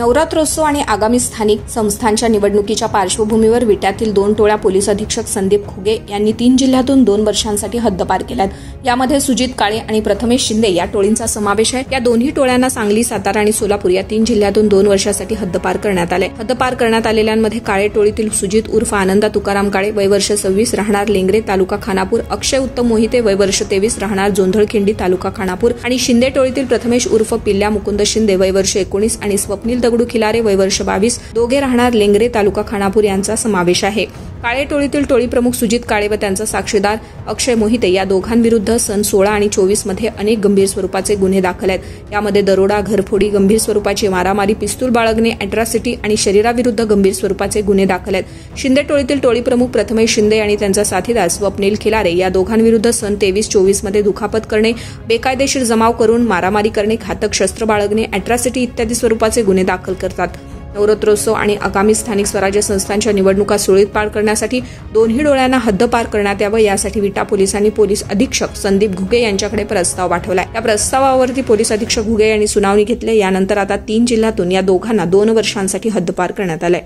नवरात्रोत्सव आणि आगामी स्थानिक संस्थांच्या निवडणुकीच्या पार्श्वभूमीवर विट्यातील 2 टोळ्या पोलीस अधीक्षक संदीप खुगे यांनी 3 जिल्ह्यातून 2 वर्षांसाठी हद्दपार केल्यात। यामध्ये सुजित काळे आणि प्रथमेश शिंदे या टोळींचा समावेश आहे। या दोन्ही टोळ्यांना सांगली, सातारा आणि सोलापूर या 3 जिल्ह्यातून 2 वर्षांसाठी हद्दपार करण्यात आले। हद्दपार करण्यात आलेल्यांमध्ये काळे टोळीतील सुजित उर्फ आनंदा तुकाराम काळे वय वर्ष 26 राहणार लेंगरे तालुका खानापूर, अक्षय उत्तम मोहिते वय वर्ष 23 राहणार जोंधळखिंडी तालुका खानापूर आणि शिंदे टोळीतील प्रथमेश उर्फ पिल्ल्या मुकुंद शिंदे वय वर्ष 19 आणि स्वप्नील दगडू खिलारे वय वर्ष 22 दोघे राहणार लेंगरे तालुका खानापूर यांचा समावेश आहे। काळे टोळीतील टोळी प्रमुख सुजित काळे व त्यांचा साक्षीदार अक्षय मोहिते या दोघांविरुद्ध सन 16 आणि 24 मध्ये अनेक गंभीर स्वरूपाचे गुन्हे दाखल आहेत। यामध्ये दरोडा, घरफोडी, गंभीर स्वरूपाची मारामारी, पिस्तूल बाळगणे, अॅट्रॉसिटी आणि शरीराविरुद्ध गंभीर स्वरूपाचे गुन्हे दाखल आहेत। शिंदे टोळीतील टोळी प्रमुख प्रथमेश शिंदे आणि त्यांचा साथीदार स्वप्नील खिलारे या दोघांविरुद्ध सन 23-24 मध्ये दुखापत करणे, बेकायदेशीर जमाव करून मारामारी करणे, घातक शस्त्र बाळगणे, अॅट्रॉसिटी इत्यादी स्वरूपाचे गुन्हे दाखल करतात। नवरात्रोत्सव आणि आगामी स्थानिक स्वराज्य संस्थांच्या निवडणुका सुरळीत पार करण्यासाठी दोन्ही टोळ्यांना हद्दपार करण्यात यावं यासाठी विटा पोलिसांनी पोलीस अधीक्षक संदीप घुगे यांच्याकडे प्रस्ताव पाठवलाय। या प्रस्तावावरती पोलीस अधीक्षक घुगे यांनी सुनावणी घेतली। यानंतर आता 3 जिल्ह्यातून या दोघांना 2 वर्षांसाठी हद्दपार करण्यात आलंय।